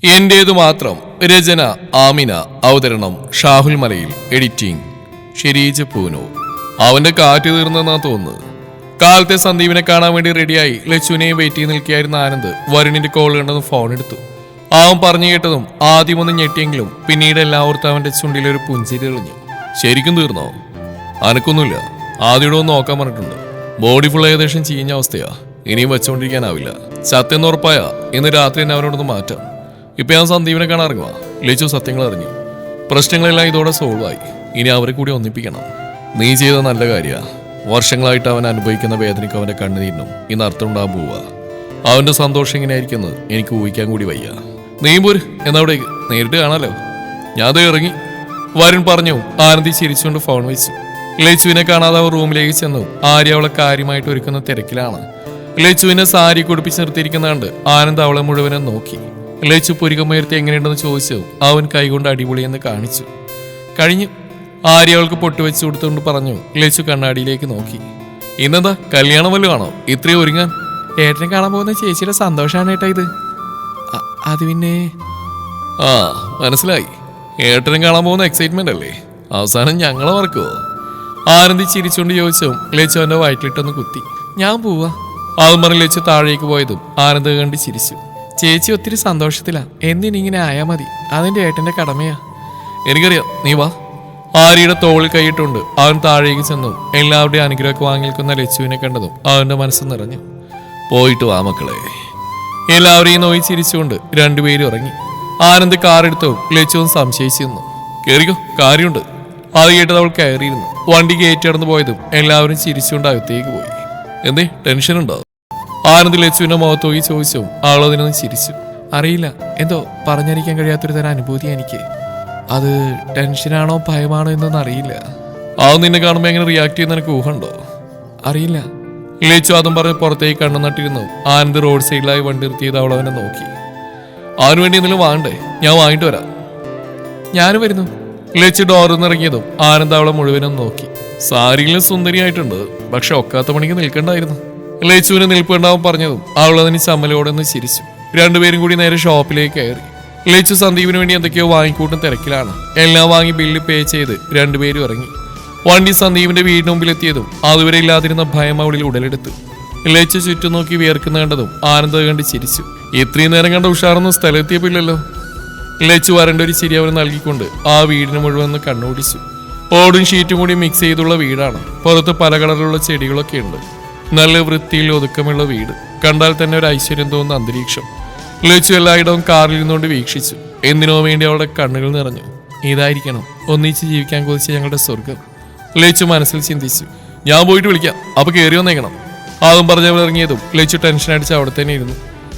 എന്റേതു മാത്രം. രചന ആമിന. അവതരണം ഷാഹുൽ മലയിൽ. എഡിറ്റിംഗ് ഷെരീജ് പൂനോ. അവന്റെ കാറ്റ് തീർന്നെന്നാ തോന്നുന്നു. കാലത്തെ സന്ദീപിനെ കാണാൻ വേണ്ടി റെഡിയായി ലച്ചുവിനെയും വെയിറ്റ് ചെയ്ത് നിൽക്കുകയായിരുന്ന ആനന്ദ് വരുണിന്റെ കോൾ കണ്ടതും ഫോൺ എടുത്തു. അവൻ പറഞ്ഞു കേട്ടതും ആദ്യമൊന്നും ഞെട്ടിയെങ്കിലും പിന്നീട് എല്ലാവർത്തും അവന്റെ ചുണ്ടിലൊരു പുഞ്ചിരി എറിഞ്ഞു. ശരിക്കും തീർന്നോ? അനക്കൊന്നുമില്ല. ആദ്യം ഒന്ന് നോക്കാൻ പറഞ്ഞിട്ടുണ്ട്. ബോഡി ഫുൾ ഏകദേശം ചീഞ്ഞ അവസ്ഥയാ. ഇനിയും വെച്ചുകൊണ്ടിരിക്കാനാവില്ല. സത്യം ഉറപ്പായ ഇന്ന് രാത്രി തന്നെ അവരോടൊന്ന് മാറ്റാം. ഇപ്പൊ ഞാൻ സന്ദീപിനെ കാണാൻ ഇറങ്ങുക. ലച്ചു സത്യങ്ങൾ അറിഞ്ഞു. പ്രശ്നങ്ങളെല്ലാം ഇതോടെ സോൾവ് ആയി. ഇനി അവരെ കൂടി ഒന്നിപ്പിക്കണം. നീ ചെയ്ത നല്ല കാര്യാ. വർഷങ്ങളായിട്ട് അവൻ അനുഭവിക്കുന്ന വേദനയ്ക്ക് അവന്റെ കണ്ണുനീരിനും ഇന്ന് അർത്ഥം ഉണ്ടാകാൻ പോവുക. അവന്റെ സന്തോഷം എങ്ങനെയായിരിക്കുന്നത് എനിക്ക് ഊഹിക്കാൻ കൂടി വയ്യ. നീ പോര് എന്നവിടേക്ക് നേരിട്ട് കാണാലോ. ഞാൻ അത് ഇറങ്ങി. വരുൺ പറഞ്ഞു. ആനന്ദി ചിരിച്ചുകൊണ്ട് ഫോൺ വെച്ചു. ലച്ചുവിനെ കാണാതെ അവർ റൂമിലേക്ക് ചെന്നു. ആര്യ അവളെ കാര്യമായിട്ട് ഒരുക്കുന്ന തിരക്കിലാണ്. ലച്ചുവിനെ സാരി കുടിപ്പിച്ച് നിർത്തിയിരിക്കുന്നുണ്ട്. ആനന്ദ് അവളെ മുഴുവനും നോക്കി. ലച്ചു പുരികമുയർത്തി എങ്ങനെയുണ്ടെന്ന് ചോദിച്ചു. അവൻ കൈകൊണ്ട് അടിപൊളിയെന്ന് കാണിച്ചു. കഴിഞ്ഞു. ആര്യ അവൾക്ക് പൊട്ടുവെച്ച് കൊടുത്തുകൊണ്ട് പറഞ്ഞു. ലച്ചു കണ്ണാടിയിലേക്ക് നോക്കി. ഇന്നെന്താ കല്യാണം വല്ലതും ആണോ ഇത്രയും ഒരുങ്ങാൻ? ഏട്ടനെ കാണാൻ പോകുന്ന ചേച്ചിയുടെ സന്തോഷമാണ് ഏട്ടാ ഇത്. അത് പിന്നെ ആ മനസ്സിലായി. ഏട്ടനെ കാണാൻ പോകുന്ന എക്സൈറ്റ്മെന്റ് അല്ലേ? അവസാനം ഞങ്ങളെ മറക്കുവോ? ആനന്ദി ചിരിച്ചുകൊണ്ട് ചോദിച്ചു. ലച്ചു അവന്റെ വയറ്റിലിട്ടൊന്ന് കുത്തി. ഞാൻ പോവാ. അതും പറഞ്ഞ് ലച്ചു താഴേക്ക് പോയതും ആനന്ദ് കണ്ട് ചിരിച്ചു. ചേച്ചി ഒത്തിരി സന്തോഷത്തിലാ. എന്തിനിങ്ങനെ ആയാ മതി. അതെന്റെ ഏട്ടന്റെ കടമയാ. എനിക്കറിയാം. നീ വാ. ആര്യയുടെ തോളിൽ കൈയിട്ടുണ്ട്. അവൻ താഴേക്ക് ചെന്നു. എല്ലാവരുടെയും അനുഗ്രഹമൊക്കെ വാങ്ങി നിൽക്കുന്ന ലച്ചുവിനെ കണ്ടതും അവന്റെ മനസ്സ് നിറഞ്ഞു. പോയിട്ട് വാ മക്കളെ. എല്ലാവരെയും നോയി ചിരിച്ചുകൊണ്ട് രണ്ടുപേരും ഇറങ്ങി. ആനന്ദ് കാറെടുത്തു. ലച്ചുവും സംശയിച്ചു നിന്നു. കേറിക്കോ, കാര്യമുണ്ട്. അത് കേട്ടത് അവൾ കയറിയിരുന്നു. വണ്ടി കയറ്റിടന്ന് പോയതും എല്ലാവരും ചിരിച്ചുകൊണ്ട് അകത്തേക്ക് പോയി. എന്തേ ടെൻഷൻ ഉണ്ടോ? ആനന്ദ് ലച്ചുവിന്റെ മുഖത്ത് നോക്കി ചോദിച്ചു. അവളതിനൊന്ന് ചിരിച്ചു. അറിയില്ല, എന്തോ പറഞ്ഞറിയിക്കാൻ കഴിയാത്തൊരു തരം അനുഭൂതി എനിക്ക്. അത് ടെൻഷനാണോ ഭയമാണോ എന്നൊന്നും അറിയില്ല. അത് നിന്നെ കാണുമ്പോൾ എങ്ങനെ റിയാക്ട് ചെയ്യുന്ന എനിക്ക് ഊഹമുണ്ടോ? അറിയില്ല. ലച്ചു അതും പറഞ്ഞ് പുറത്തേക്ക് കണ്ണു നട്ടിരുന്നു. ആനന്ദ് റോഡ് സൈഡിലായി വണ്ടി നിർത്തിയത് അവൾ അവനെ നോക്കി. അവന് വേണ്ടി എന്തെങ്കിലും വാങ്ങണ്ടേ? ഞാൻ വാങ്ങിട്ട് വരാം. ഞാനും വരുന്നു. ലച്ചു ഡോറിൽ നിന്ന് ഇറങ്ങിയതും ആനന്ദ് അവളെ മുഴുവനും നോക്കി. സാരിയിലും സുന്ദരിയായിട്ടുണ്ട്, പക്ഷെ ഒക്കാത്ത പണിക്ക് നിൽക്കണ്ടായിരുന്നു. ലച്ചുവിന് നിൽപ്പുണ്ടാവും പറഞ്ഞതും അവൾ അതിന് ചമ്മലോടെ ഒന്ന് ചിരിച്ചു. രണ്ടുപേരും കൂടി നേരെ ഷോപ്പിലേക്ക് കയറി. ലച്ചു സന്ദീപിന് വേണ്ടി എന്തൊക്കെയോ വാങ്ങിക്കൂട്ടും തിരക്കിലാണ്. എല്ലാം വാങ്ങി ബില്ല് പേ ചെയ്ത് രണ്ടുപേരും ഇറങ്ങി. വണ്ടി സന്ദീപിന്റെ വീടിന് മുമ്പിലെത്തിയതും അതുവരെ ഇല്ലാതിരുന്ന ഭയം അവളിൽ ഉടലെടുത്തു. ലച്ചു ചുറ്റും നോക്കി വിയർക്കുന്ന കണ്ടതും ആനന്ദ കണ്ട് ചിരിച്ചു. ഇത്രയും നേരം കണ്ട ഉഷാറൊന്നും സ്ഥലമെത്തിയപ്പില്ലല്ലോ. ലച്ചു വരണ്ട ഒരു ചിരി അവന് നൽകിക്കൊണ്ട് ആ വീടിന് മുഴുവൻ കണ്ണോടിച്ചു. ഓടും ഷീറ്റും കൂടി മിക്സ് ചെയ്തുള്ള വീടാണ്. പുറത്ത് പല കളറിലുള്ള ചെടികളൊക്കെ ഉണ്ട്. നല്ല വൃത്തിയിൽ ഒതുക്കമുള്ള വീട്. കണ്ടാൽ തന്നെ ഒരു ഐശ്വര്യം തോന്നുന്ന അന്തരീക്ഷം. ലച്ചു എല്ലായിടവും കാറിൽ ഇരുന്നുകൊണ്ട് വീക്ഷിച്ചു. എന്തിനോ വേണ്ടി അവളുടെ കണ്ണുകൾ നിറഞ്ഞു. ഇതായിരിക്കണം ഒന്നിച്ച് ജീവിക്കാൻ കൊതിച്ച ഞങ്ങളുടെ സ്വർഗം. ലച്ചു മനസ്സിൽ ചിന്തിച്ചു. ഞാൻ പോയിട്ട് വിളിക്കാം, അപ്പൊ കയറി വന്നേക്കണം. അതും പറഞ്ഞവൾ ഇറങ്ങിയതും ലച്ചു ടെൻഷൻ അടിച്ച് അവിടെ തന്നെ ഇരുന്നു.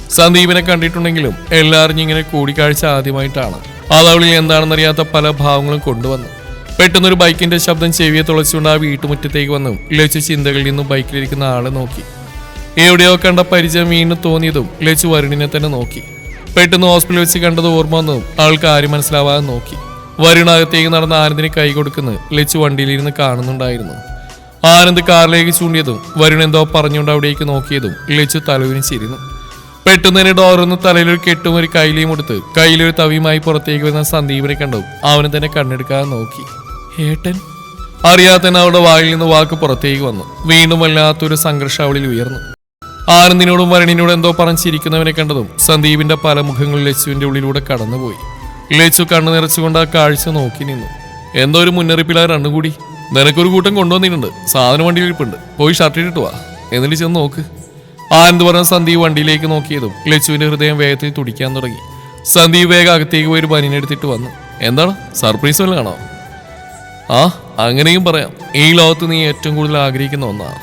സന്ദീപിനെ കണ്ടിട്ടുണ്ടെങ്കിലും എല്ലാവരും ഇങ്ങനെ കൂടിക്കാഴ്ച ആദ്യമായിട്ടാണ്. അതവളിൽ എന്താണെന്നറിയാത്ത പല ഭാവങ്ങളും കൊണ്ടുവന്നു. പെട്ടെന്നൊരു ബൈക്കിന്റെ ശബ്ദം ചെവിയെ തുളച്ചുകൊണ്ട് ആ വീട്ടുമുറ്റത്തേക്ക് വന്നു. ലച്ചു ചിന്തകളിൽ നിന്നും ബൈക്കിലിരിക്കുന്ന ആളെ നോക്കി. എവിടെയോ കണ്ട പരിചയം വീണ്ടും തോന്നിയതും ലച്ചു വരുണിനെ തന്നെ നോക്കി. പെട്ടെന്ന് ഹോസ്പിറ്റലിൽ വെച്ച് കണ്ടത് ഓർമ്മ വന്നതും ആൾക്ക് ആരും മനസ്സിലാവാതെ നോക്കി. വരുണകത്തേക്ക് നടന്ന ആനന്ദിന് കൈ കൊടുക്കുന്നത് ലച്ചു വണ്ടിയിലിരുന്ന് കാണുന്നുണ്ടായിരുന്നു. ആനന്ദ് കാറിലേക്ക് ചൂണ്ടിയതും വരുൺ എന്തോ പറഞ്ഞുകൊണ്ട് അവിടേക്ക് നോക്കിയതും ലച്ചു തലവിനിച്ചിരുന്നു. പെട്ടെന്ന് തന്നെ ഡോറൊന്ന് തലയിലൊരു കെട്ടും ഒരു കൈലിയും എടുത്ത് കയ്യിലൊരു തവിയുമായി പുറത്തേക്ക് വരുന്ന സന്ദീപിനെ കണ്ടു. അവന് തന്നെ കണ്ണെടുക്കാതെ നോക്കി. ഏട്ടൻ? അറിയാതെ തന്നെ അവളുടെ വായിൽ നിന്ന് വാക്ക് പുറത്തേക്ക് വന്നു. വീണ്ടും വല്ലാത്തൊരു സംഘർഷം അവളിൽ ഉയർന്നു. ആനന്ദിനോടും വരുണിനോടും എന്തോ പറഞ്ഞിരിക്കുന്നവനെ കണ്ടതും സന്ദീപിന്റെ പല മുഖങ്ങളിൽ ലച്ചുവിന്റെ ഉള്ളിലൂടെ കടന്നുപോയി. ലച്ചു കണ്ണു നിറച്ചുകൊണ്ട് ആ കാഴ്ച നോക്കി നിന്നു. എന്തോ ഒരു മുന്നറിയിപ്പിലാ രണ്ടുകൂടി. നിനക്കൊരു കൂട്ടം കൊണ്ടുവന്നിട്ടുണ്ട്. സാധനം വണ്ടിയിൽ ഇരിപ്പുണ്ട്. പോയി ഷർട്ട് ഇട്ടിട്ട് വാ, എന്നിട്ട് ചെന്ന് നോക്ക്. ആനന്ദ് പറഞ്ഞ സന്ദീപ് വണ്ടിയിലേക്ക് നോക്കിയതും ലച്ചുവിന്റെ ഹൃദയം വേഗത്തിൽ തുടിക്കാൻ തുടങ്ങി. സന്ദീപ് വേഗം അകത്തേക്ക് പോയി ഒരു ബനിയനെടുത്തിട്ട് വന്നു. എന്താണ് സർപ്രൈസ് വല്ലതും ആണോ? ആ, അങ്ങനെയും പറയാം. ഈ ലോകത്ത് നീ ഏറ്റവും കൂടുതൽ ആഗ്രഹിക്കുന്ന ഒന്നാണ്.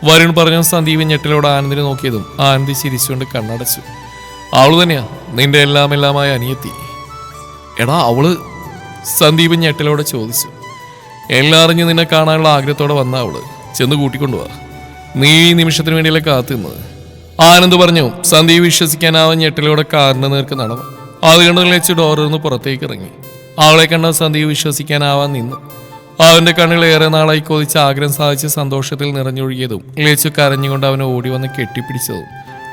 വരുൺ പറഞ്ഞ സന്ദീപ് ഞെട്ടലോടെ ആനന്ദിനെ നോക്കിയതും ആനന്ദി ചിരിച്ചുകൊണ്ട് കണ്ണടച്ചു. അവള് തന്നെയാ നിന്റെ എല്ലാമായ അനിയത്തി. എടാ അവള്? സന്ദീപ് ഞെട്ടലോടെ ചോദിച്ചു. എല്ലാം അറിഞ്ഞ് നിന്നെ കാണാനുള്ള ആഗ്രഹത്തോടെ വന്ന അവള്. ചെന്ന് കൂട്ടിക്കൊണ്ടുപോവാ. നീ ഈ നിമിഷത്തിന് വേണ്ടിയല്ലേ കാത്തുന്നത്. ആനന്ദ് പറഞ്ഞു. സന്ദീപ് വിശ്വസിക്കാനാവാൻ ഞെട്ടലോടെ കാറിന് നേർക്ക് നടന്നു. അത് കണ്ട് ലച്ചു ഡോറിൽ നിന്ന് പുറത്തേക്ക് ഇറങ്ങി. അവളെ കണ്ട സന്ദീപ് വിശ്വസിക്കാനാവാൻ നിന്നു. അവന്റെ കണ്ണുകൾ ഏറെ നാളായി കൊതിച്ച് ആഗ്രഹം സാധിച്ച് സന്തോഷത്തിൽ നിറഞ്ഞൊഴുകിയതും ലച്ചു കരഞ്ഞുകൊണ്ട് അവനെ ഓടി വന്ന് കെട്ടിപ്പിടിച്ചതും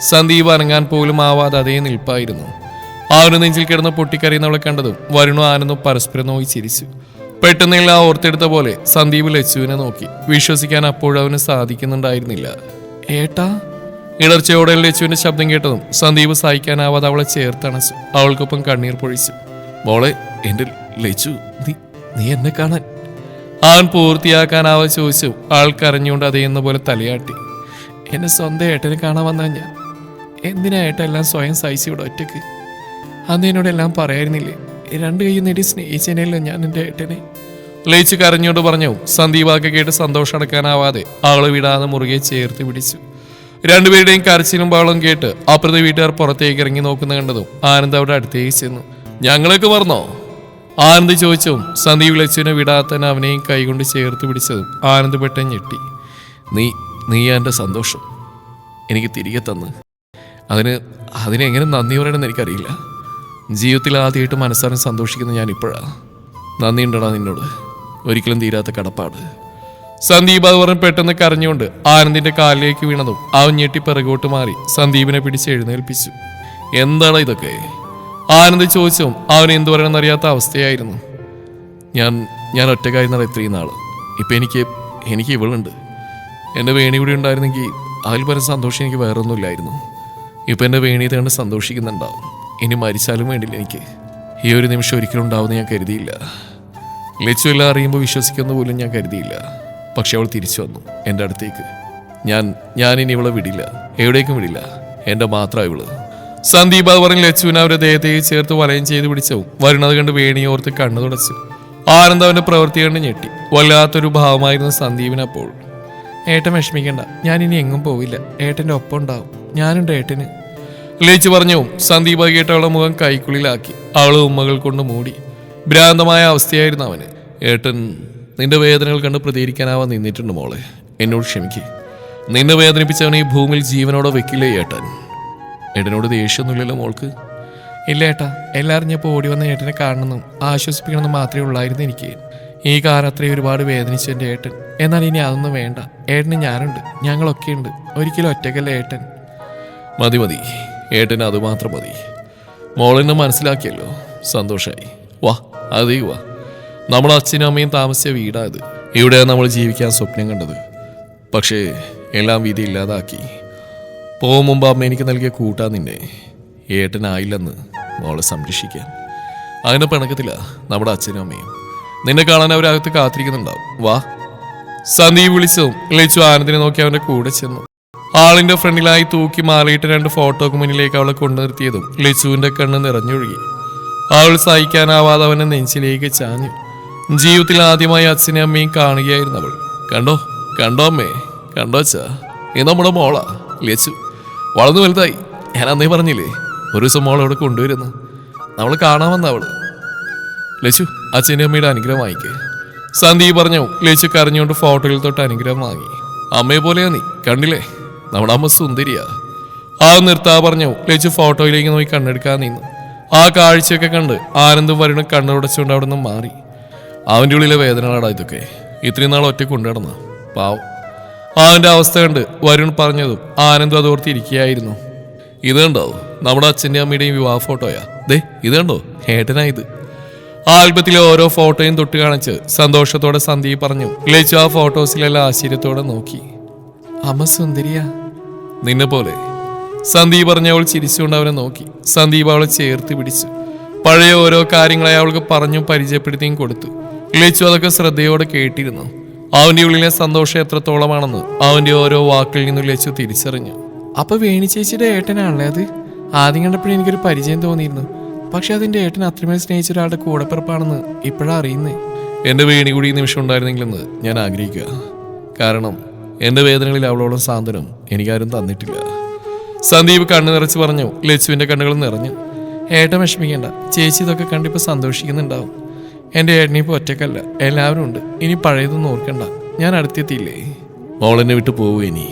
സന്ദീപ് അനങ്ങാൻ പോലും ആവാതെ അതേ നിൽപ്പായിരുന്നു. ആ ഒരു നെഞ്ചിൽ കിടന്ന് പൊട്ടിക്കറിയുന്നവളെ കണ്ടതും വരുണും ആനന്ദും പരസ്പരം നോക്കി ചിരിച്ചു. പെട്ടെന്ന് എല്ലാം ഓർത്തെടുത്ത പോലെ സന്ദീപ് ലച്ചുവിനെ നോക്കി. വിശ്വസിക്കാൻ അപ്പോഴും അവന് സാധിക്കുന്നുണ്ടായിരുന്നില്ല. ഏട്ടാ, ഇടർച്ചയോടെ ലച്ചുവിന്റെ ശബ്ദം കേട്ടതും സന്ദീപ് സഹിക്കാനാവാതെ അവളെ ചേർത്തണച്ചു. അവൾക്കൊപ്പം കണ്ണീർ പൊഴിച്ചു. മോളെ, എന്റെ ലച്ചു, നീ എന്നെ കാണാൻ. അവൻ പൂർത്തിയാക്കാനാവാതെ ചോദിച്ചു. ആൾ കരഞ്ഞുകൊണ്ട് അതേന്ന പോലെ തലയാട്ടി. എന്നെ സ്വന്തം ഏട്ടനെ കാണാൻ വന്നാ ഞാൻ. എന്തിനാ ഏട്ട എല്ലാം സ്വയം സഹിച്ചു ഇവിടെ ഒറ്റക്ക്? അന്ന് എന്നോടെല്ലാം പറയായിരുന്നില്ലേ? 2 കൈ നേടി സ്നേഹിച്ചേനല്ലോ ഞാൻ എൻ്റെ ഏട്ടനെ. ലയിച്ച് കരഞ്ഞോണ്ട് പറഞ്ഞു. സന്ദീപാക്കെ കേട്ട് സന്തോഷം അടക്കാനാവാതെ അവളെ വിടാതെ മുറുകെ ചേർത്ത് പിടിച്ചു. രണ്ടുപേരുടെയും കരച്ചിലും ബഹളം കേട്ട് അപ്പുറത്തെ വീട്ടുകാർ പുറത്തേക്ക് ഇറങ്ങി നോക്കുന്ന കണ്ടതും ആനന്ദ് അവിടെ അടുത്തേക്ക് ചെന്നു. ഞങ്ങളൊക്കെ പറഞ്ഞോ? ആനന്ദ് ചോദിച്ചു. സന്ദീപ് ലച്ചുവിനെ വിടാത്തന്നെ അവനെയും കൈകൊണ്ട് ചേർത്ത് പിടിച്ചതും ആനന്ദ് പെട്ടെന്ന് ഞെട്ടി. നീ എൻ്റെ സന്തോഷം എനിക്ക് തിരികെ തന്ന്. അതിനെങ്ങനെ നന്ദി പറയണമെന്ന് എനിക്കറിയില്ല. ജീവിതത്തിൽ ആദ്യമായിട്ട് മനസ്സാരം സന്തോഷിക്കുന്ന ഞാൻ ഇപ്പോഴാണ്. നന്ദിയുണ്ടടാ നിന്നോട്, ഒരിക്കലും തീരാത്ത കടപ്പാട്. സന്ദീപ് അത് പറഞ്ഞ് പെട്ടെന്ന് കരഞ്ഞുകൊണ്ട് ആനന്ദിന്റെ കാലിലേക്ക് വീണതും അവൻ ഞെട്ടി പിറകോട്ട് മാറി സന്ദീപിനെ പിടിച്ച് എഴുന്നേൽപ്പിച്ചു. എന്താണ് ഇതൊക്കെ? ആനന്ദ് ചോദിച്ചും അവൻ എന്തു പറയണമെന്നറിയാത്ത അവസ്ഥയായിരുന്നു. ഞാൻ ഒറ്റക്കായിരുന്നത് ഇത്രയും നാൾ. ഇപ്പം എനിക്ക് ഇവളുണ്ട്. എൻ്റെ വേണി കൂടി ഉണ്ടായിരുന്നെങ്കിൽ അതിൽ പരം സന്തോഷം എനിക്ക് വേറൊന്നുമില്ലായിരുന്നു. ഇപ്പം എൻ്റെ വേണിയെ കണ്ട് സന്തോഷിക്കുന്നുണ്ടാവും. ഇനി മരിച്ചാലും വേണ്ടില്ല എനിക്ക്. ഈ ഒരു നിമിഷം ഒരിക്കലും ഉണ്ടാവുമെന്ന് ഞാൻ കരുതിയില്ല. ലച്ചു എല്ലാം അറിയുമ്പോൾ വിശ്വസിക്കുന്ന പോലും ഞാൻ കരുതിയില്ല. പക്ഷെ അവൾ തിരിച്ചു വന്നു എൻ്റെ അടുത്തേക്ക്. ഞാൻ ഇനി ഇവളെ വിടില്ല, എവിടേക്കും വിടില്ല. എൻ്റെ മാത്രം ഇവള്. സന്ദീപ് അത് പറഞ്ഞ് ലച്ചുവിനെ അവരുടെ ദേഹത്തേക്ക് ചേർത്ത് വലയം ചെയ്ത് പിടിച്ചു. വരുന്നത് കണ്ട് വേണിയോർത്ത് കണ്ണു തുടച്ചു. ആനന്ദ് അവൻ്റെ പ്രവൃത്തി കണ്ട് ഞെട്ടി. വല്ലാത്തൊരു ഭാവമായിരുന്നു സന്ദീപിനപ്പോൾ. ഏട്ടൻ വിഷമിക്കണ്ട, ഞാൻ ഇനി എങ്ങും പോവില്ല. ഏട്ടൻ്റെ ഒപ്പം ഉണ്ടാവും, ഞാനുണ്ട് ഏട്ടന്. ലയിച്ചു പറഞ്ഞു. സന്ദീപ് കേട്ട് അവളുടെ മുഖം കൈക്കുള്ളിലാക്കി. അവള് ഉമ്മകൾ കൊണ്ട് മൂടി. ഭ്രാന്തമായ അവസ്ഥയായിരുന്നു അവന്. ഏട്ടൻ നിന്റെ വേദനകൾ കണ്ട് പ്രതികരിക്കാനാവാൻ നിന്നിട്ടുണ്ട് മോളെ. എന്നോട് ക്ഷമിക്ക്. നിന്നെ വേദനിപ്പിച്ചവനെ ഈ ഭൂമിയിൽ ജീവനോടെ വെക്കില്ലേ ഏട്ടൻ? ഏട്ടനോട് ദേഷ്യമൊന്നുമില്ലല്ലോ മോൾക്ക്? ഇല്ല ഏട്ടാ, എല്ലാവരും ഞാൻ ഓടി വന്ന ഏട്ടനെ കാണണമെന്നും ആശ്വസിപ്പിക്കണമെന്നും മാത്രമേ ഉള്ളായിരുന്നു എനിക്ക്. ഈ കാലം അത്രയും ഒരുപാട് വേദനിച്ചു എൻ്റെ ഏട്ടൻ. എന്നാൽ ഇനി അതൊന്നും വേണ്ട. ഏട്ടന് ഞാനുണ്ട്, ഞങ്ങളൊക്കെ ഉണ്ട്. ഒരിക്കലും ഒറ്റയ്ക്കല്ല ഏട്ടൻ. മതി, ഏട്ടന് അതുമാത്രം മതി. മോളെന്നെ മനസ്സിലാക്കിയല്ലോ, സന്തോഷമായി. വാ, അതേ വാ. നമ്മുടെ അച്ഛനും അമ്മയും താമസിച്ച വീടാത്. ഇവിടെയാണ് നമ്മൾ ജീവിക്കാൻ സ്വപ്നം കണ്ടത്. പക്ഷേ എല്ലാം വിധി ഇല്ലാതാക്കി. പോകും മുമ്പ് അമ്മ എനിക്ക് നൽകിയ കൂട്ടാ നിന്നെ. ഏട്ടനായില്ലെന്ന് മോളെ സംരക്ഷിക്കാൻ. അങ്ങനെ പിണക്കത്തില്ല നമ്മുടെ അച്ഛനും അമ്മയും. നിന്നെ കാണാൻ അവരകത്ത് കാത്തിരിക്കുന്നുണ്ടാവും. വാ. സന്ദീപ് വിളിച്ചു. ലച്ചു ആനന്ദിനെ നോക്കി അവന്റെ കൂടെ ചെന്നു. ആളിന്റെ ഫ്രണ്ടിലായി തൂക്കി മാറിയിട്ട് 2 ഫോട്ടോക്ക് മുന്നിലേക്ക് അവളെ കൊണ്ടു നിർത്തിയതും ലച്ചുവിന്റെ കണ്ണ് നിറഞ്ഞൊഴുകി. അവൾ സഹിക്കാനാവാതെ അവനെ നെഞ്ചിലേക്ക് ചാഞ്ഞു. ജീവിതത്തിൽ ആദ്യമായി അച്ഛനെയും അമ്മയും കാണുകയായിരുന്നു അവൾ. കണ്ടോ അമ്മേ, കണ്ടോ അച്ഛാ, ഇത് നമ്മുടെ മോളാ ലച്ചു. വളർന്നു വലുതായി. ഞാൻ അന്നേ പറഞ്ഞില്ലേ, ഒരു ദിവസം മോളവിടെ കൊണ്ടുവരുന്നു. നമ്മൾ കാണാമെന്ന അവള്. ലച്ചു, അച്ഛൻ്റെ അമ്മയുടെ അനുഗ്രഹം വാങ്ങിക്കേ. സന്ദീപ് പറഞ്ഞു. ലച്ചു കരഞ്ഞുകൊണ്ട് ഫോട്ടോയിൽ തൊട്ട് അനുഗ്രഹം വാങ്ങി. അമ്മയെ പോലെയാ നീ, കണ്ടില്ലേ, നമ്മുടെ അമ്മ സുന്ദരിയാ. ആ നിർത്താ പറഞ്ഞു. ലച്ചു ഫോട്ടോയിലേക്ക് നോക്കി കണ്ണെടുക്കാൻ നിന്നു. ആ കാഴ്ചയൊക്കെ കണ്ട് ആനന്ദും വരുണും കണ്ണുടച്ചുകൊണ്ട് അവിടെ നിന്ന് മാറി. അവൻ്റെ ഉള്ളിലെ വേദനകളാടാ ഇതൊക്കെ. ഇത്രയും നാൾ ഒറ്റ കൊണ്ടുനടന്ന പാവം. അവൻ്റെ അവസ്ഥ കണ്ട് വരുൺ പറഞ്ഞതും ആനന്ദും അതോർത്തിരിക്കുകയായിരുന്നു. ഇത് കണ്ടോ, നമ്മുടെ അച്ഛൻ്റെ അമ്മയുടെയും വിവാഹ ഫോട്ടോയാ. ദേ ഇത് കണ്ടോ, ഏട്ടനാ ഇത്. ആൽബത്തിലെ ഓരോ ഫോട്ടോയും തൊട്ട് കാണിച്ച് സന്തോഷത്തോടെ സന്ദീപ് പറഞ്ഞു. ലച്ചു ആ ഫോട്ടോസിലെല്ലാം ആശ്ചര്യത്തോടെ നോക്കി. അമ്മ സുന്ദരിയാ, നിന്നെ പോലെ. സന്ദീപ് പറഞ്ഞ അവൾ ചിരിച്ചുകൊണ്ട് അവനെ നോക്കി. സന്ദീപ് അവളെ ചേർത്ത് പിടിച്ചു. പഴയ ഓരോ കാര്യങ്ങളെ അവൾക്ക് പറഞ്ഞും പരിചയപ്പെടുത്തിയും കൊടുത്തു. ലച്ചു അതൊക്കെ ശ്രദ്ധയോടെ കേട്ടിരുന്നു. അവന്റെ ഉള്ളിലെ സന്തോഷം എത്രത്തോളമാണെന്ന് അവന്റെ ഓരോ വാക്കിൽ നിന്നും ലച്ചു തിരിച്ചറിഞ്ഞു. അപ്പൊ വേണി ചേച്ചിയുടെ ഏട്ടനാണല്ലേ അത്? ആദ്യം കണ്ടപ്പോഴും എനിക്കൊരു പരിചയം തോന്നിയിരുന്നു. പക്ഷെ അതിന്റെ ഏട്ടൻ അത്രമേൽ സ്നേഹിച്ച ഒരാളുടെ കൂടപ്പിറപ്പാണെന്ന് ഇപ്പോഴാണ് അറിയുന്നേ. എന്റെ വേണി കൂടി ഈ നിമിഷം ഉണ്ടായിരുന്നെങ്കിലെന്ന് ഞാൻ ആഗ്രഹിക്കുക. കാരണം എന്റെ വേദനകളിൽ അവളോളം സാന്ത്വനം എനിക്കാരും തന്നിട്ടില്ല. സന്ദീപ് കണ്ണു നിറച്ച് പറഞ്ഞു. ലച്ചുവിന്റെ കണ്ണുകൾ നിറഞ്ഞു. ഏട്ടൻ വിഷമിക്കേണ്ട, ചേച്ചി ഇതൊക്കെ കണ്ടിപ്പോൾ സന്തോഷിക്കുന്നുണ്ടാവും. എൻ്റെ ഏട്ടനിപ്പോൾ ഒറ്റക്കല്ല, എല്ലാവരും ഉണ്ട്. ഇനി പഴയതൊന്നും ഓർക്കണ്ട, ഞാൻ അടുത്തെത്തിയില്ലേ. മോളെന്നെ വിട്ട് പോവൂ. ഇനി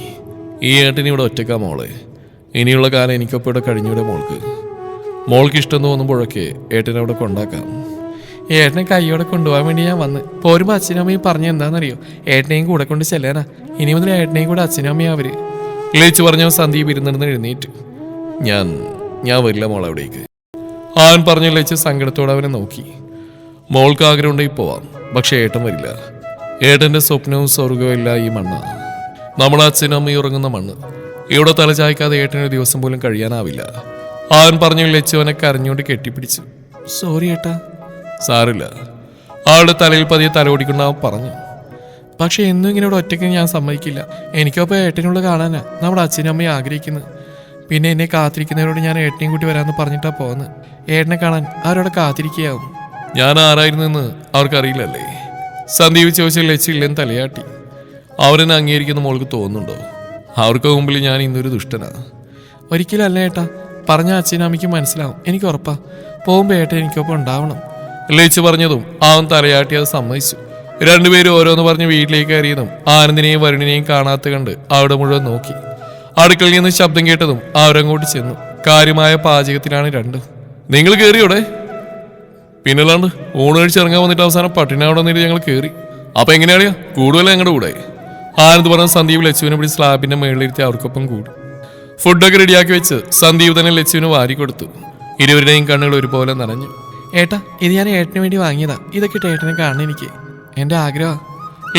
ഈ ഏട്ടനി ഇവിടെ ഒറ്റക്കാ മോളെ. ഇനിയുള്ള കാലം എനിക്കൊപ്പം ഇവിടെ കഴിഞ്ഞൂടെ മോൾക്ക് ഇഷ്ടം തോന്നുമ്പോഴൊക്കെ ഏട്ടനെ അവിടെ കൊണ്ടാക്കാം. ഏട്ടനെ കൈയോടെ കൊണ്ടുപോകാൻ വേണ്ടി ഞാൻ വന്ന് പോരുമ്പോൾ അച്ഛനും അമ്മയും പറഞ്ഞ എന്താണെന്നറിയോ, ഏട്ടനെയും കൂടെ കൊണ്ട് ചെല്ലാനാ. ഇനി മുതൽ ഏട്ടനെയും കൂടെ അച്ഛനും അമ്മയും അവര്. വിളിച്ചു പറഞ്ഞ സന്ദീപ് ഇരുന്നിരുന്ന് എഴുന്നേറ്റ്. ഞാൻ വരില്ല മോളവിടേക്ക്. അവൻ പറഞ്ഞു ലച്ചു സങ്കടത്തോടെ അവനെ നോക്കി. മോൾക്ക് ആഗ്രഹമുണ്ടെങ്കിൽ പോവാം, പക്ഷെ ഏട്ടൻ വരില്ല. ഏട്ടന്റെ സ്വപ്നവും സ്വർഗവും ഇല്ല ഈ മണ്ണ്. നമ്മുടെ അച്ഛനും അമ്മയും ഉറങ്ങുന്ന മണ്ണ്. ഇവിടെ തലചായ്ക്കാതെ ഏട്ടനൊരു ദിവസം പോലും കഴിയാനാവില്ല. അവൻ പറഞ്ഞു ലച്ചു അവനെ കരഞ്ഞുകൊണ്ട് കെട്ടിപ്പിടിച്ചു. സോറി ഏട്ടാ. സാറില്ല. അവളുടെ തലയിൽ പതിയെ തലോടിക്കൊണ്ട് അവൻ പറഞ്ഞു. പക്ഷെ എന്നും ഇങ്ങനെ ഇവിടെ ഒറ്റയ്ക്ക് ഞാൻ സമ്മതിക്കില്ല. എനിക്കൊപ്പം ഏട്ടനുള്ള കാണാനാ നമ്മുടെ അച്ഛനും അമ്മയും ആഗ്രഹിക്കുന്നത്. പിന്നെ എന്നെ കാത്തിരിക്കുന്നവരോട് ഞാൻ ഏട്ടനെയും കൂട്ടി വരാമെന്ന് പറഞ്ഞിട്ടാ പോകുന്നത്. ഏട്ടനെ കാണാൻ അവരവിടെ കാത്തിരിക്കുകയാവും. ഞാൻ ആരായിരുന്നെന്ന് അവർക്കറിയില്ലല്ലേ? സന്ദീപ് ചോദിച്ച ലച്ചില്ലെന്ന് തലയാട്ടി. അവരെന്നെ അംഗീകരിക്കുന്ന മോൾക്ക് തോന്നുന്നുണ്ടോ? അവർക്ക് മുമ്പിൽ ഞാൻ ഇന്നൊരു ദുഷ്ടനാ. ഒരിക്കലും അല്ല ഏട്ടാ. പറഞ്ഞ അച്ഛനും അമ്മയ്ക്ക് മനസ്സിലാവും. എനിക്ക് ഉറപ്പാ. പോകുമ്പോൾ ഏട്ടൻ എനിക്കൊപ്പം ഉണ്ടാവണം. ലച്ചു പറഞ്ഞതും അവൻ തലയാട്ടി അത് സമ്മതിച്ചു. രണ്ടുപേരും ഓരോന്ന് പറഞ്ഞ് വീട്ടിലേക്ക് കയറിയതും ആനന്ദിനെയും വരുണിനെയും കാണാത്ത കണ്ട് അവിടെ മുഴുവൻ നോക്കി. അടുക്കളയിൽ നിന്ന് ശബ്ദം കേട്ടതും അവരങ്ങോട്ട് ചെന്നു. കാര്യമായ പാചകത്തിലാണ് രണ്ടും. നിങ്ങൾ കയറിയോടെ? പിന്നല്ലാണ്ട് ഊണ് കഴിച്ചിറങ്ങാൻ വന്നിട്ട് അവസാനം പട്ടിണവിടെ വന്നിട്ട് ഞങ്ങൾ കയറി. അപ്പൊ എങ്ങനെയാളിയാ കൂടുതൽ ഞങ്ങളുടെ കൂടെ? ആനന്ദ് പറഞ്ഞ സന്ദീപ് ലച്ചുവിനെ പിടി സ്ലാബിന്റെ മേളിലിരുത്തി അവർക്കൊപ്പം കൂടി. ഫുഡൊക്കെ റെഡിയാക്കി വെച്ച് സന്ദീപ് തന്നെ ലച്ചുവിന് വാരി കൊടുത്തു. ഇരുവരുടെയും കണ്ണുകൾ ഒരുപോലെ നനഞ്ഞു. ഏട്ടാ, ഇത് ഞാൻ ഏട്ടന് വേണ്ടി വാങ്ങിയതാ. ഇതൊക്കെ ഇട്ട് ഏട്ടനെ കാണണം എനിക്ക്. എന്റെ ആഗ്രഹം.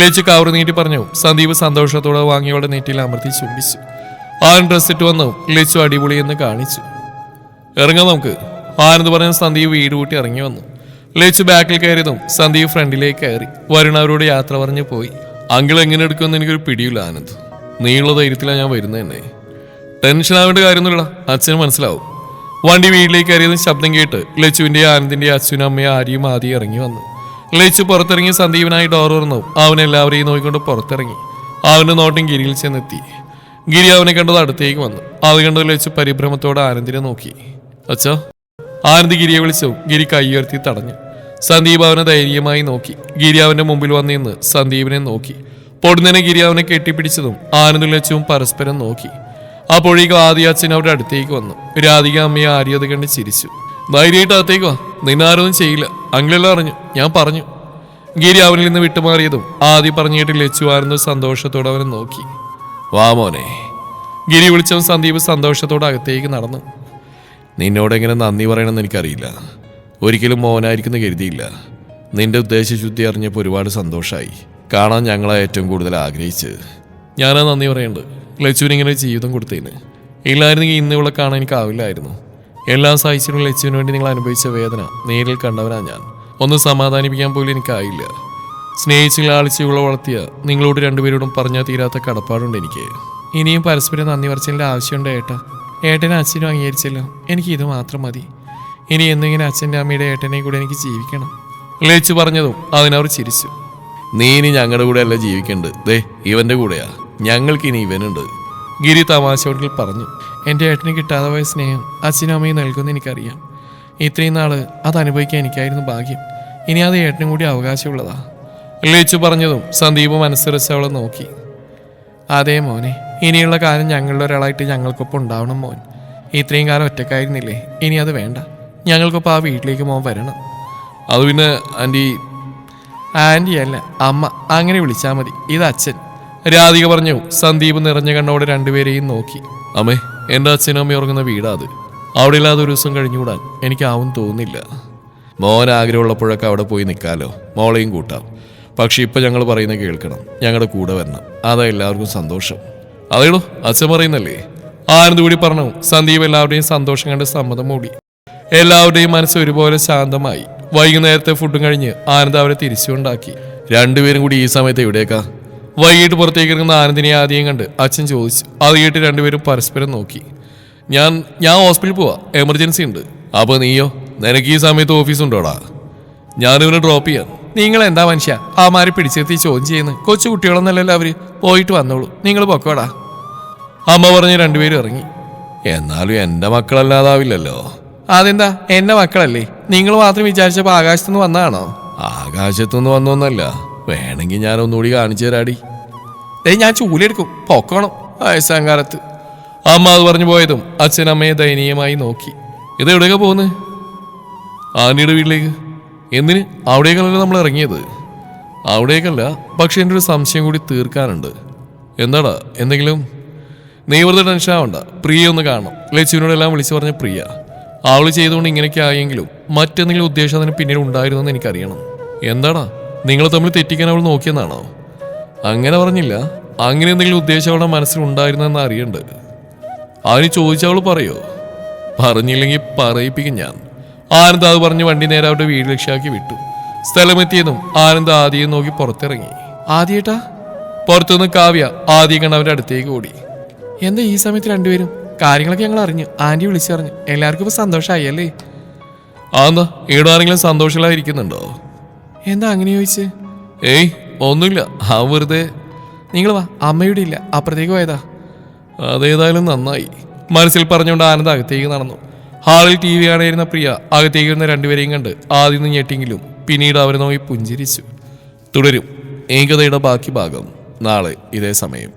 ലച്ചു കവർ നീട്ടി പറഞ്ഞു. സന്ദീപ് സന്തോഷത്തോടെ വാങ്ങിയവളുടെ നെറ്റിയിൽ അമർത്തി ചുംബിച്ചു. ആൻ ഡ്രസ് ഇട്ട് വന്നു. ലച്ചു അടിപൊളി എന്ന് കാണിച്ചു. ഇറങ്ങാം നമുക്ക്. ആനന്ദ് പറഞ്ഞ സന്ദീപ് വീട് കൂട്ടി ഇറങ്ങി വന്നു. ലച്ചു ബാക്കിൽ കയറിയതും സന്ദീപ് ഫ്രണ്ടിലേക്ക് കയറി. വരുൺ അവരോട് യാത്ര പറഞ്ഞു പോയി. അങ്കിൾ എങ്ങനെ എടുക്കുമെന്ന് എനിക്കൊരു പിടിയില്ല ആനന്ദ്. നീയുള്ള ധൈര്യത്തിലാണ് ഞാൻ വരുന്നത് തന്നെ. ടെൻഷൻ ആവേണ്ട കാര്യമൊന്നുമില്ല, അച്ഛന് മനസ്സിലാവും. വണ്ടി വീട്ടിലേക്ക് കയറിയതും ശബ്ദം കേട്ട് ലച്ചുവിന്റെ ആനന്ദിന്റെ അച്ഛനും അമ്മയും ആര്യയും ആദ്യം ഇറങ്ങി വന്നു. ലച്ചു പുറത്തിറങ്ങി സന്ദീപനായി ഡോർ തുറന്നു. അവൻ എല്ലാവരെയും നോക്കിക്കൊണ്ട് പുറത്തിറങ്ങി. അവന്റെ നോട്ടം ഗിരിയിൽ ചെന്നെത്തി. ഗിരി അവനെ കണ്ടത് അടുത്തേക്ക് വന്നു. അത് കണ്ടത് ലച്ചു പരിഭ്രമത്തോടെ ആനന്ദിനെ നോക്കി. അച്ഛാ. ആനന്ദ് ഗിരിയെ വിളിച്ചു. ഗിരി കൈയുയർത്തി തടഞ്ഞു. സന്ദീപ് അവനെ ധൈര്യമായി നോക്കി. ഗിരി അവന്റെ മുമ്പിൽ വന്നിന്ന് സന്ദീപിനെ നോക്കി. പൊടുന്നനെ ഗിരി അവനെ കെട്ടിപ്പിടിച്ചതും ആനന്ദും ലച്ചുവും പരസ്പരം നോക്കി. അപ്പോഴേക്കും ആദ്യ അച്ഛൻ അവരുടെ അടുത്തേക്ക് വന്നു. രാധിക അമ്മയെ ആര്യത് കണ്ട് ചിരിച്ചു. ധൈര്യമായിട്ട് അകത്തേക്ക് വാ, നിന്നാരൊന്നും ചെയ്യില്ല. അങ്കിളെല്ലാം അറിഞ്ഞു, ഞാൻ പറഞ്ഞു. ഗിരി അവനിൽ നിന്ന് വിട്ടുമാറിയതും ആദ്യം പറഞ്ഞിട്ട് ലച്ചു ആനന്ദ് സന്തോഷത്തോടെ അവനെ നോക്കി. വാ മോനെ. ഗിരി വിളിച്ചവൻ സന്ദീപ് സന്തോഷത്തോടെ അകത്തേക്ക് നടന്നു. നിന്നോടെങ്ങനെ നന്ദി പറയണമെന്ന് എനിക്കറിയില്ല. ഒരിക്കലും മോനായിരിക്കുന്ന കരുതിയില്ല. നിന്റെ ഉദ്ദേശശുദ്ധി അറിഞ്ഞപ്പോൾ ഒരുപാട് സന്തോഷമായി. കാണാൻ ഞങ്ങളെ ഏറ്റവും കൂടുതൽ ആഗ്രഹിച്ച്. ഞാനാ നന്ദി പറയേണ്ടത് ലച്ചുവിന് ഇങ്ങനെ ജീവിതം കൊടുത്തതിന്. ഇല്ലായിരുന്നെങ്കിൽ ഇന്ന് ഇവിടെ കാണാൻ എനിക്കാവില്ലായിരുന്നു. എല്ലാ സഹിച്ചിട്ടും ലച്ചുവിന് വേണ്ടി നിങ്ങൾ അനുഭവിച്ച വേദന നേരിൽ കണ്ടവനാ ഞാൻ. ഒന്ന് സമാധാനിപ്പിക്കാൻ പോലും എനിക്കായില്ല. സ്നേഹിച്ച് ലാളിച്ച് ഇവിടെ വളർത്തിയ നിങ്ങളോട് രണ്ടുപേരോടും പറഞ്ഞാൽ തീരാത്ത കടപ്പാടുണ്ട് എനിക്ക്. ഇനിയും പരസ്പരം നന്ദി പറച്ചിലിൻ്റെ ആവശ്യമുണ്ട് ഏട്ടാ. ഏട്ടനെ അച്ഛനും അംഗീകരിച്ചല്ലോ, എനിക്ക് ഇത് മാത്രം മതി. ഇനി എന്നിങ്ങനെ അച്ഛൻ്റെ അമ്മയുടെ ഏട്ടനെയും കൂടെ എനിക്ക് ജീവിക്കണം. ലച്ചു പറഞ്ഞതും അതിനവർ ചിരിച്ചു. നീ ഇനി ഞങ്ങളുടെ കൂടെ അല്ല ജീവിക്കേണ്ടത്, ദേ ഇവന്റെ കൂടെയാ. ഞങ്ങൾക്കിനി ഇവനുണ്ട്. ഗിരി തമാശയോട്ടിൽ പറഞ്ഞു. എൻ്റെ ഏട്ടന് കിട്ടാതെ പോയ സ്നേഹം അച്ഛനും അമ്മയും നൽകുമെന്ന് എനിക്കറിയാം. ഇത്രയും നാള് അത് അനുഭവിക്കാൻ എനിക്കായിരുന്നു ഭാഗ്യം. ഇനി അത് ഏട്ടനും കൂടി അവകാശമുള്ളതാ. ലച്ചു പറഞ്ഞതും സന്ദീപ് മനസ്സുരച്ച് അവളെ നോക്കി. അതേ മോനെ, ഇനിയുള്ള കാലം ഞങ്ങളുടെ ഒരാളായിട്ട് ഞങ്ങൾക്കൊപ്പം ഉണ്ടാവണം മോൻ. ഇത്രയും കാലം ഒറ്റക്കായിരുന്നില്ലേ, ഇനി അത് വേണ്ട. ഞങ്ങൾക്കൊപ്പം ആ വീട്ടിലേക്ക് മോൻ വരണം. അത് പിന്നെ ആൻറ്റി അല്ല അമ്മ, അങ്ങനെ വിളിച്ചാൽ മതി. ഇത് അച്ഛൻ. രാധിക പറഞ്ഞു. സന്ദീപ് നിറഞ്ഞ കണ്ണോടെ രണ്ടുപേരെയും നോക്കി. അമ്മേ, എൻ്റെ അച്ഛനും അമ്മയും ഉറങ്ങുന്ന വീടാ അത്. അവിടെ ഇല്ലാതെ ഒരു ദിവസം കഴിഞ്ഞുകൂടാൻ എനിക്കാവും തോന്നുന്നില്ല. മോൻ ആഗ്രഹമുള്ളപ്പോഴൊക്കെ അവിടെ പോയി നിൽക്കാമല്ലോ, മോളെയും കൂട്ടാം. പക്ഷെ ഇപ്പം ഞങ്ങൾ പറയുന്നത് കേൾക്കണം, ഞങ്ങളുടെ കൂടെ വരണം. അതാ എല്ലാവർക്കും സന്തോഷം. അതേടോ അച്ഛൻ പറയുന്നല്ലേ? ആനന്ദ് കൂടി പറഞ്ഞു. സന്ദീപ് എല്ലാവരുടെയും സന്തോഷം കണ്ട് സമ്മതം മൂടി. എല്ലാവരുടെയും മനസ്സ് ഒരുപോലെ ശാന്തമായി. വൈകുന്നേരത്തെ ഫുഡും കഴിഞ്ഞ് ആനന്ദ് അവരെ തിരിച്ചുകൊണ്ടാക്കി. രണ്ടുപേരും കൂടി ഈ സമയത്ത് എവിടേക്കാ? വൈകിട്ട് പുറത്തേക്ക് ഇറങ്ങുന്ന ആനന്ദിനെ ആദ്യം കണ്ട് അച്ഛൻ ചോദിച്ചു. അത് കേട്ട് രണ്ടുപേരും പരസ്പരം നോക്കി. ഞാൻ ഹോസ്പിറ്റലിൽ പോവാ, എമർജൻസി ഉണ്ട്. അപ്പൊ നീയോ? നിനക്ക് ഈ സമയത്ത് ഓഫീസ് ഉണ്ടോടാ? ഞാനിവനെ ഡ്രോപ്പ് ചെയ്യാം. നിങ്ങൾ എന്താ മനുഷ്യ ആമാരെ പിടിച്ചെത്തി ചോദ്യം ചെയ്യുന്നത്? കൊച്ചു കുട്ടികളൊന്നല്ലല്ലോ അവര്. പോയിട്ട് വന്നോളൂ, നിങ്ങൾ പൊക്കോടാ. അമ്മ പറഞ്ഞ് രണ്ടുപേരും ഇറങ്ങി. എന്നാലും എൻ്റെ മക്കളല്ലാതാവില്ലല്ലോ. അതെന്താ, എന്റെ മക്കളല്ലേ? നിങ്ങൾ മാത്രം വിചാരിച്ചപ്പോ ആകാശത്തുനിന്ന് വന്നതാണോ? ആകാശത്തുനിന്ന് വന്നൊന്നല്ല, വേണമെങ്കിൽ ഞാൻ ഒന്നുകൂടി കാണിച്ചു തരാടി. ഞാൻ ചൂലെടുക്കും, പൊക്കണം വയസ്സാങ്കാലത്ത്. അമ്മ അത് പറഞ്ഞു പോയതും അച്ഛൻ അമ്മയെ ദയനീയമായി നോക്കി. ഇത് എവിടെയൊക്കെ പോകുന്നത്? ആന്റിയുടെ വീട്ടിലേക്ക്. എന്തിന്? അവിടേക്കല്ല നമ്മൾ ഇറങ്ങിയത്. അവിടേക്കല്ല, പക്ഷെ എൻ്റെ ഒരു സംശയം കൂടി തീർക്കാനുണ്ട്. എന്താടാ? എന്തെങ്കിലും? നീ വെറുതെ ടെൻഷൻ ആവണ്ട, പ്രിയ ഒന്ന് കാണണം. ലച്ചുവിനോടെല്ലാം വിളിച്ചു പറഞ്ഞ പ്രിയ. അവള് ചെയ്തുകൊണ്ട് ഇങ്ങനെയൊക്കെ ആയെങ്കിലും മറ്റെന്തെങ്കിലും ഉദ്ദേശം അതിന് പിന്നീട് ഉണ്ടായിരുന്നെന്ന് എനിക്കറിയണം. എന്താടാ, നിങ്ങൾ തമ്മിൽ തെറ്റിക്കാൻ അവൾ നോക്കിയെന്നാണോ? അങ്ങനെ പറഞ്ഞില്ല. അങ്ങനെ എന്തെങ്കിലും ഉദ്ദേശം അവളുടെ മനസ്സിൽ ഉണ്ടായിരുന്നെന്ന് അറിയണ്ട്. അതിന് ചോദിച്ചവൾ പറയോ? പറഞ്ഞില്ലെങ്കിൽ പറയിപ്പിക്കും ഞാൻ. ആനന്ദ് അത് പറഞ്ഞ് വണ്ടി നേരെ അവരുടെ വീട് ലക്ഷ്യമാക്കി വിട്ടു. സ്ഥലമെത്തിയതും ആനന്ദ് ആദിയെ നോക്കി പുറത്തിറങ്ങി. ആദ്യേട്ടാ? പുറത്തുനിന്ന് കാവ്യ ആദ്യം കണ്ട് അവരുടെ അടുത്തേക്ക് ഓടി. എന്താ ഈ സമയത്ത് രണ്ടുപേരും? കാര്യങ്ങളൊക്കെ ഞങ്ങൾ അറിഞ്ഞു. ആന്റി വിളിച്ചറിഞ്ഞു. എല്ലാവർക്കും ഇപ്പൊ സന്തോഷമായി അല്ലേ? ആന്താ, ഇവിടെ ആരെങ്കിലും സന്തോഷമായിരിക്കുന്നുണ്ടോ? എന്താ അങ്ങനെ ചോദിച്ച്? ഏയ് ഒന്നുമില്ല, ആ വെറുതെ. നിങ്ങൾ വാ, അമ്മയുടെ ഇല്ല, അപ്പുറത്തേക്ക് പോയതാ. അതേതായാലും നന്നായി മനസ്സിൽ പറഞ്ഞുകൊണ്ട് ആനന്ദ് അകത്തേക്ക് നടന്നു. ഹാളിൽ TV കാണായിരുന്ന പ്രിയ അകത്തേക്ക് വരുന്ന രണ്ടുപേരെയും കണ്ട് ആദ്യം നിന്ന് ഞെട്ടിയെങ്കിലും പിന്നീട് അവരെ നോക്കി പുഞ്ചിരിച്ചു. തുടരും ഏകതയുടെ ബാക്കി ഭാഗം നാളെ ഇതേ സമയം.